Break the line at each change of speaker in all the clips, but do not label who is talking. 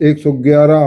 111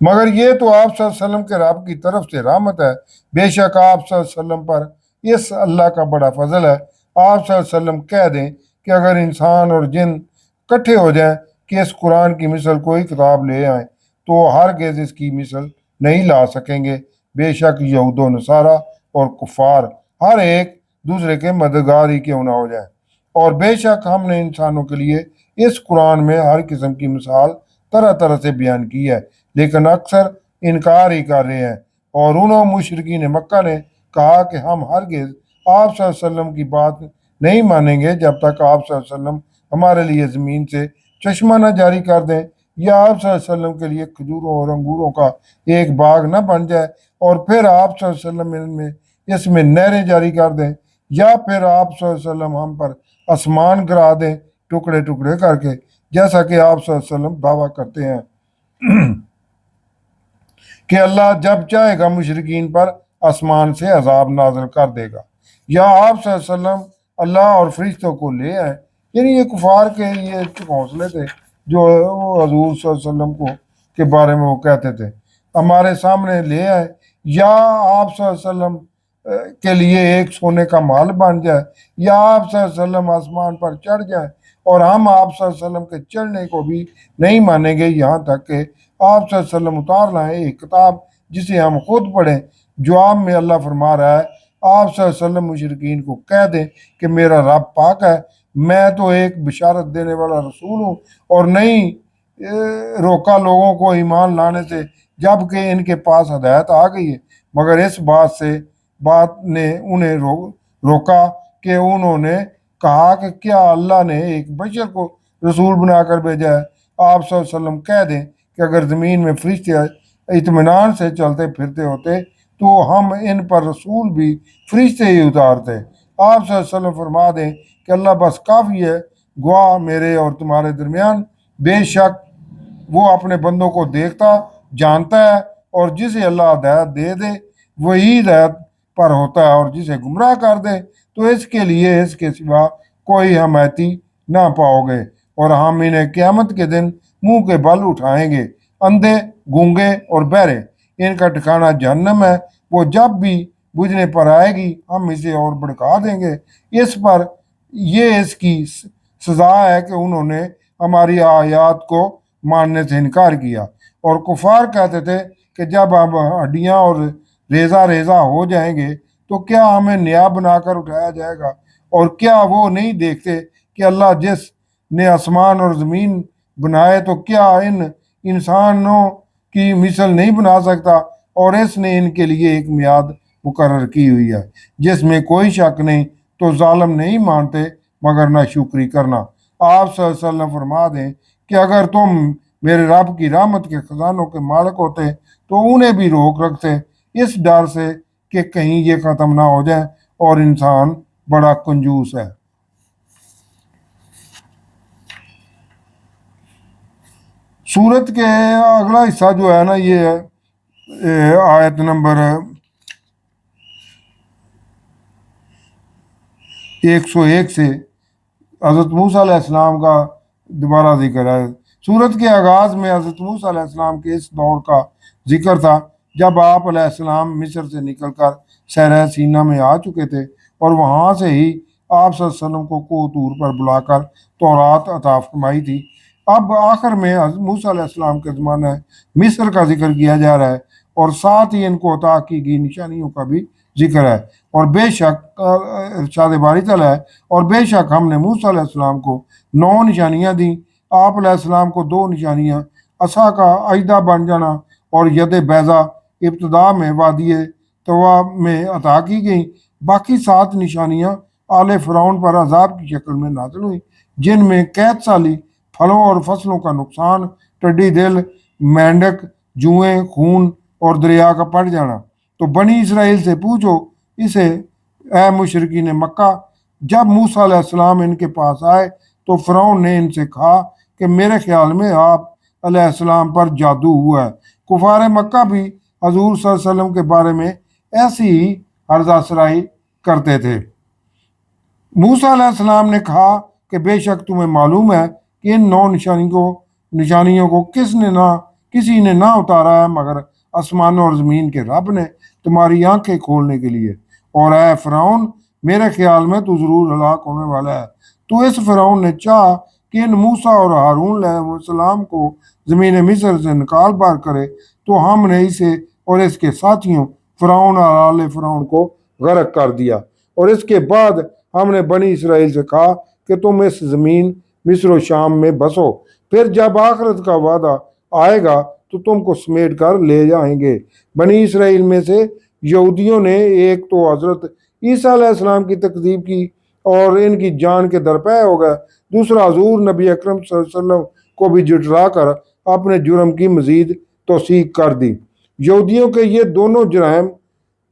مگر یہ تو آپ صلی اللہ علیہ وسلم کے رب کی طرف سے رحمت ہے، بے شک آپ صلی اللہ علیہ وسلم پر اس اللہ کا بڑا فضل ہے۔ آپ صلی اللہ علیہ وسلم کہہ دیں کہ اگر انسان اور جن اکٹھے ہو جائیں کہ اس قرآن کی مثل کوئی کتاب لے آئیں تو ہرگز اس کی مثل نہیں لا سکیں گے۔ بے شک یہود و نصارہ اور کفار ہر ایک دوسرے کے مددگار ہی کیوں نہ ہو جائیں، اور بے شک ہم نے انسانوں کے لیے اس قرآن میں ہر قسم کی مثال طرح طرح سے بیان کی ہے، لیکن اکثر انکار ہی کر رہے ہیں۔ اور انہوں مشرکین مکہ نے کہا کہ ہم ہرگز آپ صلی اللہ علیہ وسلم کی بات نہیں مانیں گے جب تک آپ صلی اللہ علیہ وسلم ہمارے لیے زمین سے چشمہ نہ جاری کر دیں، یا آپ صلی اللہ علیہ وسلم کے لیے کھجوروں اور انگوروں کا ایک باغ نہ بن جائے، اور پھر آپ صلی اللہ علیہ وسلم اس میں نہریں جاری کر دیں، یا پھر آپ صلی اللہ علیہ وسلم ہم پر آسمان گرا دیں ٹکڑے ٹکڑے کر کے، جیسا کہ آپ صلی اللہ علیہ وسلم دعویٰ کرتے ہیں کہ اللہ جب چاہے گا مشرکین پر آسمان سے عذاب نازل کر دے گا، یا آپ صلی اللہ علیہ وسلم اللہ اور فرشتوں کو لے آئیں۔ یعنی یہ کفار کے یہ حوصلے تھے جو وہ حضور صلی اللہ علیہ وسلم کو کے بارے میں وہ کہتے تھے، ہمارے سامنے لے آئے، یا آپ صلی اللہ علیہ وسلم کے لیے ایک سونے کا مال بن جائے، یا آپ صلی اللہ علیہ وسلم آسمان پر چڑھ جائیں، اور ہم آپ صلی اللہ علیہ وسلم کے چڑھنے کو بھی نہیں مانیں گے یہاں تک کہ آپ صلی اللہ علیہ وسلم اتار لائیں ایک کتاب جسے ہم خود پڑھیں۔ جواب میں اللہ فرما رہا ہے، آپ صلی اللہ علیہ وسلم مشرکین کو کہہ دیں کہ میرا رب پاک ہے، میں تو ایک بشارت دینے والا رسول ہوں، اور نہیں روکا لوگوں کو ایمان لانے سے جب کہ ان کے پاس ہدایت آ گئی ہے، مگر اس بات نے انہیں روکا کہ انہوں نے کہا کہ کیا اللہ نے ایک بشر کو رسول بنا کر بھیجا ہے۔ آپ صلی اللہ علیہ وسلم کہہ دیں کہ اگر زمین میں فرشتے اطمینان سے چلتے پھرتے ہوتے تو ہم ان پر رسول بھی فرشتے ہی اتارتے۔ آپ صلی اللہ علیہ وسلم فرما دیں کہ اللہ بس کافی ہے گواہ میرے اور تمہارے درمیان، بے شک وہ اپنے بندوں کو دیکھتا جانتا ہے، اور جسے اللہ ہدایت دے دے وہی ہدایت پر ہوتا ہے، اور جسے گمراہ کر دے تو اس کے لیے اس کے سوا کوئی حمایتی نہ پاؤ گے۔ اور ہم انہیں قیامت کے دن منہ کے بل اٹھائیں گے، اندھے گونگے اور بہرے ان کا ٹھکانہ جہنم ہے، وہ جب بھی بجھنے پر آئے گی ہم اسے اور بھڑکا دیں گے۔ اس پر یہ اس کی سزا ہے کہ انہوں نے ہماری آیات کو ماننے سے انکار کیا، اور کفار کہتے تھے کہ جب ہم ہڈیاں اور ریزہ ریزہ ہو جائیں گے تو کیا ہمیں نیا بنا کر اٹھایا جائے گا؟ اور کیا وہ نہیں دیکھتے کہ اللہ جس نے آسمان اور زمین بنائے تو کیا ان انسانوں کی مثل نہیں بنا سکتا؟ اور اس نے ان کے لیے ایک میعاد مقرر کی ہوئی ہے جس میں کوئی شک نہیں، تو ظالم نہیں مانتے مگر ناشکری کرنا۔ آپ صلی اللہ علیہ وسلم فرما دیں کہ اگر تم میرے رب کی رحمت کے خزانوں کے مالک ہوتے تو انہیں بھی روک رکھتے، اس ڈر سے کہ کہیں یہ ختم نہ ہو جائیں، اور انسان بڑا کنجوس ہے۔ سورت کے اگلا حصہ جو ہے نا یہ ہے آیت نمبر 101 سے حضرت موسیٰ علیہ السلام کا دوبارہ ذکر ہے۔ سورت کے آغاز میں حضرت موسیٰ علیہ السلام کے اس دور کا ذکر تھا جب آپ علیہ السلام مصر سے نکل کر صحرا سینا میں آ چکے تھے، اور وہاں سے ہی آپ صلی اللہ علیہ وسلم کو کوہ طور پر بلا کر تورات عطا فرمائی تھی۔ اب آخر میں حضرت موسیٰ علیہ السلام کے زمانہ مصر کا ذکر کیا جا رہا ہے، اور ساتھ ہی ان کو عطا کی گئی نشانیوں کا بھی ذکر ہے۔ اور بے شک ارشاد باری تعالیٰ ہے، اور بے شک ہم نے موسیٰ علیہ السلام کو 9 نشانیاں دیں۔ آپ علیہ السلام کو 2 نشانیاں عصا کا اژدہا بن جانا اور ید بیضا ابتدا میں وادی طوا میں عطا کی گئیں۔ باقی 7 نشانیاں آل فرعون پر عذاب کی شکل میں نازل ہوئیں، جن میں قحط سالی، پھلوں اور فصلوں کا نقصان، ٹڈی دل، مینڈک، جوئیں، خون اور دریا کا پٹ جانا۔ تو بنی اسرائیل سے پوچھو اسے اے مشرکین مکہ، جب موسیٰ علیہ السلام ان کے پاس آئے تو فرعون نے ان سے کہا کہ میرے خیال میں آپ علیہ السلام پر جادو ہوا ہے۔ کفار مکہ بھی حضور صلی اللہ علیہ وسلم کے بارے میں ایسی ہی عرض سرائی کرتے تھے۔ موسیٰ علیہ السلام نے کہا کہ بے شک تمہیں معلوم ہے کہ ان 9 نشانیوں کو کس نے نہ کسی نے نہ اتارا ہے مگر آسمانوں اور زمین کے رب نے تمہاری آنکھیں کھولنے کے لیے۔ اور اے فرعون، میرے خیال میں تو ضرور ہلاک ہونے والا ہے۔ تو اس فرعون نے چاہا کہ ان موسیٰ اور ہارون علیہ السلام کو زمین مصر سے نکال بار کرے، تو ہم نے اسے اور اس کے ساتھیوں فرعون اور آل فرعون کو غرق کر دیا۔ اور اس کے بعد ہم نے بنی اسرائیل سے کہا کہ تم اس زمین مصر و شام میں بسو، پھر جب آخرت کا وعدہ آئے گا تو تم کو سمیٹ کر لے جائیں گے۔ بنی اسرائیل میں سے یہودیوں نے ایک تو حضرت عیسیٰ علیہ السلام کی تکذیب کی اور ان کی جان کے درپے ہو گئے، دوسرا حضور نبی اکرم صلی اللہ علیہ وسلم کو بھی جھٹلا کر اپنے جرم کی مزید توثیق کر دی۔ یہودیوں کے یہ دونوں جرائم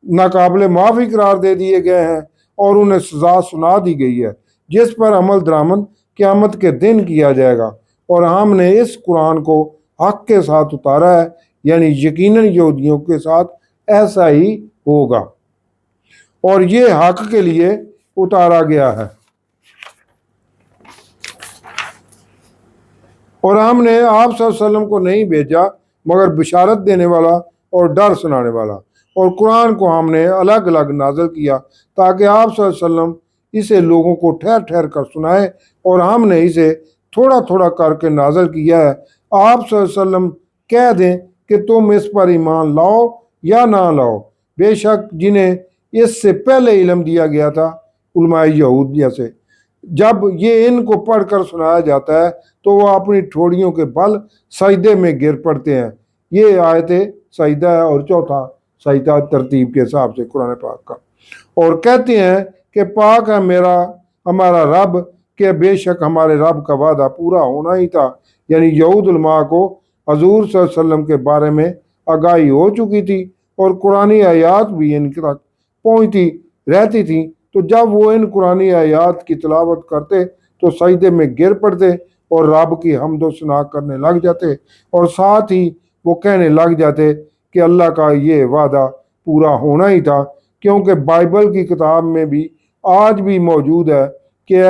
ناقابل معافی قرار دے دیے گئے ہیں اور انہیں سزا سنا دی گئی ہے، جس پر عمل درآمد قیامت کے دن کیا جائے گا۔ اور ہم نے اس قرآن کو حق کے ساتھ اتارا ہے، یعنی یقیناً یہودیوں کے ساتھ ایسا ہی ہوگا، اور یہ حق کے لیے اتارا گیا ہے۔ اور ہم نے آپ صلی اللہ علیہ وسلم کو نہیں بھیجا مگر بشارت دینے والا اور ڈر سنانے والا، اور قرآن کو ہم نے الگ الگ نازل کیا تاکہ آپ صلی اللہ علیہ وسلم اسے لوگوں کو ٹھہر ٹھہر کر سنائے، اور ہم نے اسے تھوڑا تھوڑا کر کے نازل کیا ہے۔ آپ صلی اللہ علیہ وسلم کہہ دیں کہ تم اس پر ایمان لاؤ یا نہ لاؤ، بے شک جنہیں اس سے پہلے علم دیا گیا تھا علماء یہودیہ سے، جب یہ ان کو پڑھ کر سنایا جاتا ہے تو وہ اپنی ٹھوڑیوں کے بل سجدے میں گر پڑتے ہیں۔ یہ آیت سجدہ ہے اور چوتھا سجدہ ترتیب کے حساب سے قرآن پاک کا۔ اور کہتے ہیں کہ پاک ہے ہمارا رب، کہ بے شک ہمارے رب کا وعدہ پورا ہونا ہی تھا، یعنی یہود علماء کو حضور صلی اللہ علیہ وسلم کے بارے میں آگاہی ہو چکی تھی اور قرآنی آیات بھی ان تک پہنچتی رہتی تھیں، تو جب وہ ان قرآنی آیات کی تلاوت کرتے تو سجدے میں گر پڑتے اور رب کی حمد و ثنا کرنے لگ جاتے، اور ساتھ ہی وہ کہنے لگ جاتے کہ اللہ کا یہ وعدہ پورا ہونا ہی تھا، کیونکہ بائبل کی کتاب میں بھی آج بھی موجود ہے کہ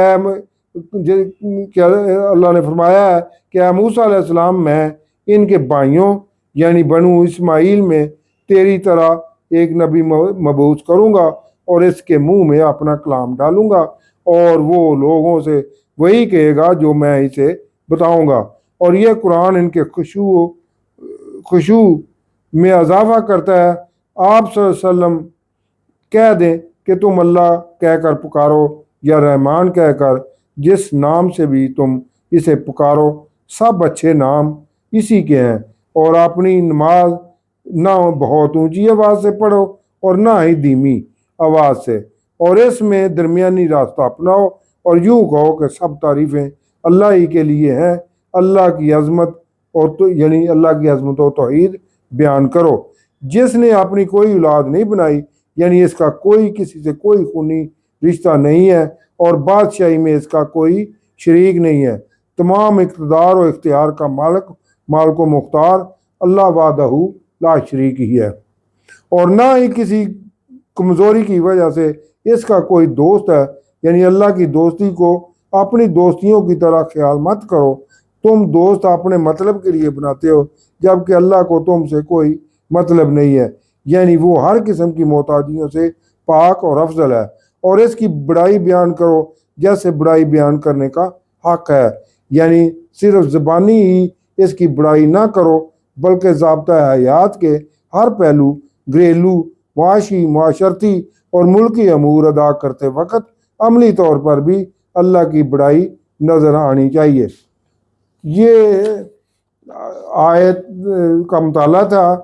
اللہ نے فرمایا ہے کہ اے موسیٰ علیہ السلام، میں ان کے بھائیوں یعنی بنو اسماعیل میں تیری طرح ایک نبی مبعوث کروں گا اور اس کے منہ میں اپنا کلام ڈالوں گا، اور وہ لوگوں سے وہی کہے گا جو میں اسے بتاؤں گا۔ اور یہ قرآن ان کے خشوع میں اضافہ کرتا ہے۔ آپ صلی اللہ علیہ وسلم کہہ دیں کہ تم اللہ کہہ کر پکارو یا رحمان کہہ کر، جس نام سے بھی تم اسے پکارو، سب اچھے نام اسی کے ہیں، اور اپنی نماز نہ بہت اونچی آواز سے پڑھو اور نہ ہی دھیمی آواز سے، اور اس میں درمیانی راستہ اپناؤ، اور یوں کہو کہ سب تعریفیں اللہ ہی کے لیے ہیں، اللہ کی عظمت یعنی اللہ کی عظمت و توحید بیان کرو، جس نے اپنی کوئی اولاد نہیں بنائی، یعنی اس کا کسی سے کوئی خونی رشتہ نہیں ہے، اور بادشاہی میں اس کا کوئی شریک نہیں ہے، تمام اقتدار و اختیار کا مالک و مختار اللہ وحدہ لا شریک ہی ہے، اور نہ ہی کسی کمزوری کی وجہ سے اس کا کوئی دوست ہے، یعنی اللہ کی دوستی کو اپنی دوستیوں کی طرح خیال مت کرو، تم دوست اپنے مطلب کے لیے بناتے ہو جبکہ اللہ کو تم سے کوئی مطلب نہیں ہے، یعنی وہ ہر قسم کی محتاجیوں سے پاک اور افضل ہے، اور اس کی بڑائی بیان کرو جیسے بڑائی بیان کرنے کا حق ہے، یعنی صرف زبانی ہی اس کی بڑائی نہ کرو بلکہ ضابطۂ حیات کے ہر پہلو، گھریلو، معاشی، معاشرتی اور ملکی امور ادا کرتے وقت عملی طور پر بھی اللہ کی بڑائی نظر آنی چاہیے۔ یہ آیت کا مطالعہ تھا،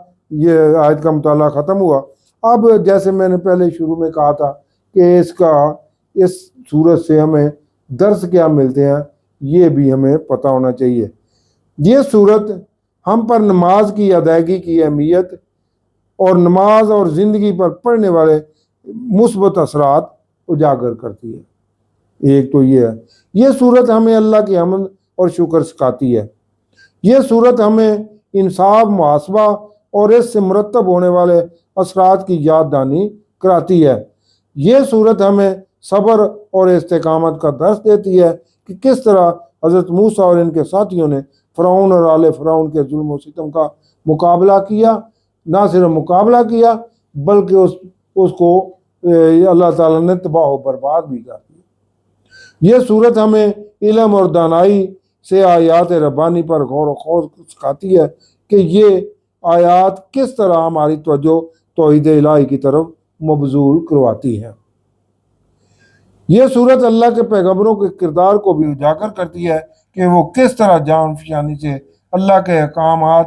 یہ آیت کا مطالعہ ختم ہوا۔ اب جیسے میں نے پہلے شروع میں کہا تھا کہ اس صورت سے ہمیں درس کیا ملتے ہیں، یہ بھی ہمیں پتہ ہونا چاہیے۔ یہ صورت ہم پر نماز کی ادائیگی کی اہمیت اور نماز اور زندگی پر پڑنے والے مثبت اثرات اجاگر کرتی ہے۔ ایک تو یہ ہے، یہ صورت ہمیں اللہ کی حمد اور شکر سکھاتی ہے۔ یہ صورت ہمیں انصاف، محاسبہ اور اس سے مرتب ہونے والے اثرات کی یاد دہانی کراتی ہے۔ یہ صورت ہمیں صبر اور استقامت کا درس دیتی ہے کہ کس طرح حضرت موسیٰ اور ان کے ساتھیوں نے فرعون اور آل فرعون کے ظلم و ستم کا مقابلہ کیا، نہ صرف مقابلہ کیا بلکہ اس کو اللہ تعالیٰ نے تباہ و برباد بھی کر دیا۔ یہ صورت ہمیں علم اور دانائی سے آیات ربانی پر غور و خوض سکھاتی ہے کہ یہ آیات کس طرح ہماری توجہ توحید الہی کی طرف مبذول کرواتی ہیں۔ یہ صورت اللہ کے پیغمبروں کے کردار کو بھی اجاگر کرتی ہے کہ وہ کس طرح جان فشانی سے اللہ کے احکامات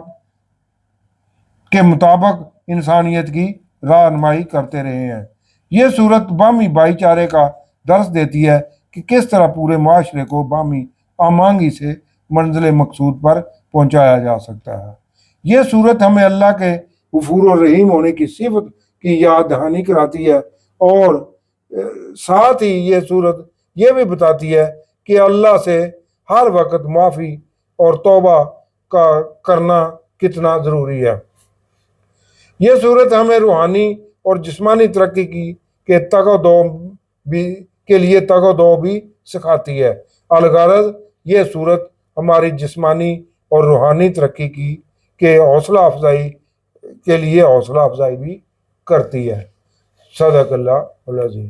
کے مطابق انسانیت کی رہنمائی کرتے رہے ہیں۔ یہ صورت باہمی بھائی چارے کا درس دیتی ہے کہ کس طرح پورے معاشرے کو باہمی ہمآہنگی سے منزل مقصود پر پہنچایا جا سکتا ہے۔ یہ صورت ہمیں اللہ کے غفور و رحیم ہونے کی صفت کی یاد دہانی کراتی ہے، اور ساتھ ہی یہ صورت یہ بھی بتاتی ہے کہ اللہ سے ہر وقت معافی اور توبہ کا کرنا کتنا ضروری ہے۔ یہ صورت ہمیں روحانی اور جسمانی ترقی کے لیے تگ و دو بھی سکھاتی ہے۔ الغرض یہ صورت ہماری جسمانی اور روحانی ترقی کے حوصلہ افزائی کے لیے حوصلہ افزائی بھی کرتی ہے۔ صدق اللہ العظیم۔